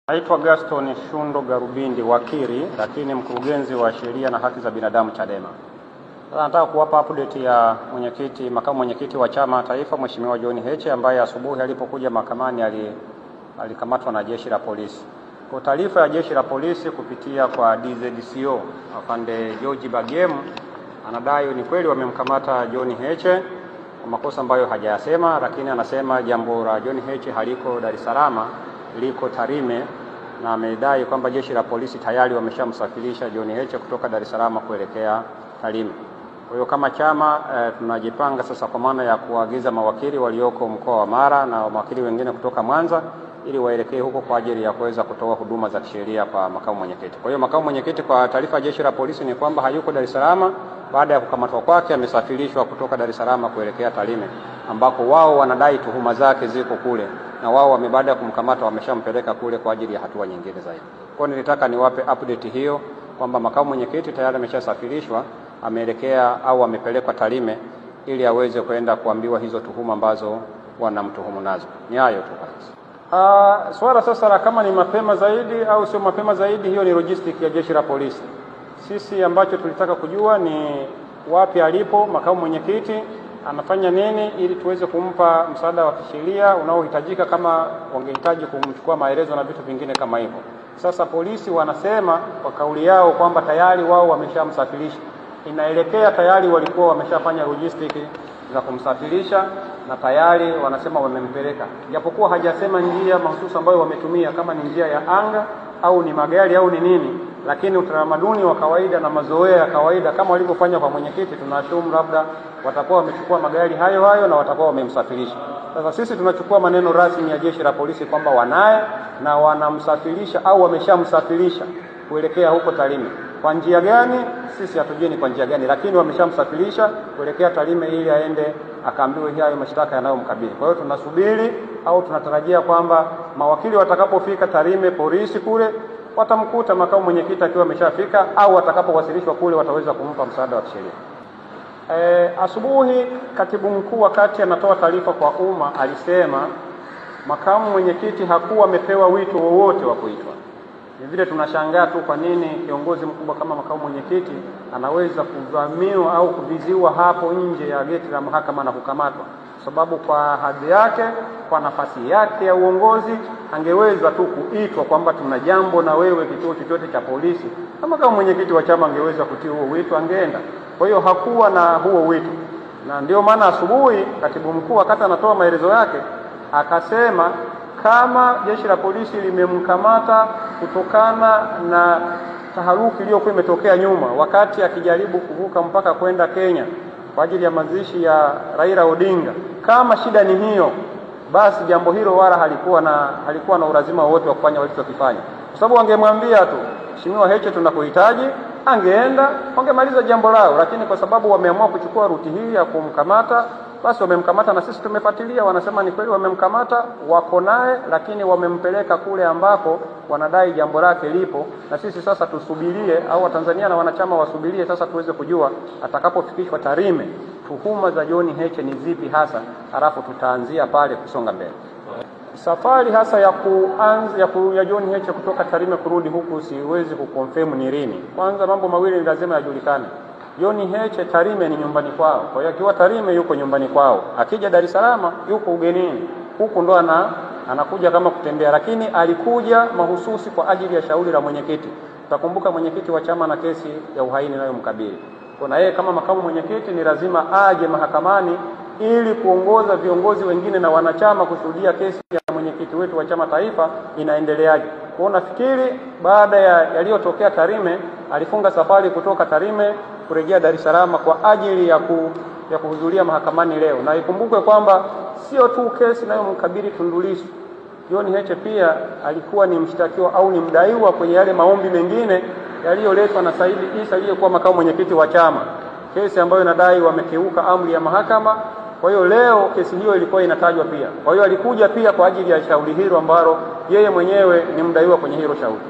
Naitwa Gaston Shundo Garubindi, wakili lakini mkurugenzi wa sheria na haki za binadamu Chadema. Sasa nataka kuwapa update ya makamu mwenyekiti wa chama taifa Mheshimiwa John Heche ambaye asubuhi alipokuja mahakamani alikamatwa na jeshi la polisi. Kwa taarifa ya jeshi la polisi kupitia kwa DZCO afande George Bagem, anadai ni kweli wamemkamata John Heche kwa makosa ambayo hajayasema, lakini anasema jambo la John Heche haliko Dar es Salaam, liko Tarime, na amedai kwamba jeshi la polisi tayari wameshamsafirisha John Heche kutoka Dar es Salaam kuelekea Tarime. Kwa hiyo kama chama tunajipanga sasa kwa maana ya kuagiza mawakili walioko mkoa wa Mara na mawakili wengine kutoka Mwanza ili waelekee huko kwa ajili ya kuweza kutoa huduma za kisheria kwa makamu mwenyekiti. Kwa hiyo makamu mwenyekiti, kwa taarifa ya jeshi la polisi ni kwamba hayuko Dar es Salaam. Baada ya kukamatwa kwake amesafirishwa kutoka Dar es Salaam kuelekea Tarime, ambako wao wanadai tuhuma zake ziko kule, na wao baada ya kumkamata wameshampeleka kule kwa ajili ya hatua nyingine zaidi. Kwa hiyo nilitaka niwape update hiyo kwamba makamu mwenyekiti tayari ameshasafirishwa, ameelekea au amepelekwa Tarime ili aweze kwenda kuambiwa hizo tuhuma ambazo wanamtuhumu nazo. Ni hayo tu kabisa. Swala sasa la kama ni mapema zaidi au sio mapema zaidi, hiyo ni logistic ya jeshi la polisi. Sisi ambacho tulitaka kujua ni wapi alipo makamu mwenyekiti, anafanya nini, ili tuweze kumpa msaada wa kisheria unaohitajika kama wangehitaji kumchukua maelezo na vitu vingine kama hivyo. Sasa polisi wanasema kwa kauli yao kwamba tayari wao wameshamsafirisha. Inaelekea tayari walikuwa wameshafanya logistic za kumsafirisha na tayari wanasema wamempeleka. Japokuwa hajasema njia mahususi ambayo wametumia, kama ni njia ya anga au ni magari au ni nini, lakini utamaduni wa kawaida na mazoea ya kawaida kama walivyofanya kwa mwenyekiti, tunashumu labda watakuwa wamechukua magari hayo na watakuwa wamemsafirisha. Sasa sisi tunachukua maneno rasmi ya jeshi la polisi kwamba wanaye na wanamsafirisha au wameshamsafirisha kuelekea huko Tarime. Kwa njia gani sisi hatujui ni kwa njia gani, lakini wameshamsafirisha kuelekea Tarime ili aende akaambiwe hayo mashtaka yanayomkabili. Kwa hiyo tunasubiri au tunatarajia kwamba mawakili watakapofika Tarime, polisi kule watamkuta makamu mwenyekiti akiwa ameshafika, au atakapowasilishwa kule wataweza kumpa msaada wa kisheria. Asubuhi katibu mkuu wakati anatoa taarifa kwa umma alisema makamu mwenyekiti hakuwa amepewa wito wowote wa kuitwa. Ni vile tunashangaa tu kwa nini kiongozi mkubwa kama makamu mwenyekiti anaweza kuvamiwa au kuviziwa hapo nje ya geti la mahakama na kukamatwa, sababu kwa hadhi yake, kwa nafasi yake ya uongozi, angeweza tu kuitwa kwamba tuna jambo na wewe kituo chochote cha polisi. Kama kama mwenyekiti wa chama angeweza kutii huo wito, angeenda. Kwa hiyo hakuwa na huo wito, na ndio maana asubuhi katibu mkuu wakati anatoa maelezo yake akasema kama jeshi la polisi limemkamata kutokana na taharuki iliyokuwa imetokea nyuma wakati akijaribu kuvuka mpaka kwenda Kenya kwa ajili ya mazishi ya Raila Odinga, kama shida ni hiyo, basi jambo hilo wala halikuwa na ulazima wote wa kufanya walichokifanya, kwa sababu wangemwambia tu Mheshimiwa Heche tunakuhitaji, angeenda wangemaliza jambo lao. Lakini kwa sababu wameamua kuchukua ruti hii ya kumkamata, basi wamemkamata, na sisi tumefuatilia, wanasema ni kweli wamemkamata, wako naye, lakini wamempeleka kule ambako wanadai jambo lake lipo. Na sisi sasa tusubirie, au Watanzania na wanachama wasubirie sasa tuweze kujua atakapofikishwa Tarime tuhuma za John Heche ni zipi hasa, halafu tutaanzia pale kusonga mbele. Safari hasa ya John Heche kutoka Tarime kurudi huku siwezi kuconfirm ni lini. Kwanza mambo mawili ni lazima yajulikane. John Heche Tarime ni nyumbani kwao. Kwa hiyo akiwa Tarime yuko nyumbani kwao. Akija Dar es Salaam yuko ugenini. Huku ndo anakuja kama kutembea, lakini alikuja mahususi kwa ajili ya shauri la mwenyekiti. Utakumbuka mwenyekiti wa chama na kesi ya uhaini nayo mkabili. Kwa yeye kama makamu mwenyekiti ni lazima aje mahakamani ili kuongoza viongozi wengine na wanachama kushuhudia kesi ya mwenyekiti wetu wa chama taifa inaendeleaje. Kwa nafikiri baada ya yaliyotokea Tarime alifunga safari kutoka Tarime kurejea Dar es Salaam kwa ajili ya kuhudhuria mahakamani leo. Na ikumbukwe kwamba sio tu kesi inayomkabili Tundu Lissu, John Heche pia alikuwa ni mshtakiwa au ni mdaiwa kwenye yale maombi mengine yaliyoletwa na Said Issa aliyekuwa makamu mwenyekiti wa chama, kesi ambayo inadai wamekeuka amri ya mahakama. Kwa hiyo leo kesi hiyo ilikuwa inatajwa pia. Kwa hiyo alikuja pia kwa ajili ya shauri hilo ambalo yeye mwenyewe ni mdaiwa kwenye hilo shauri.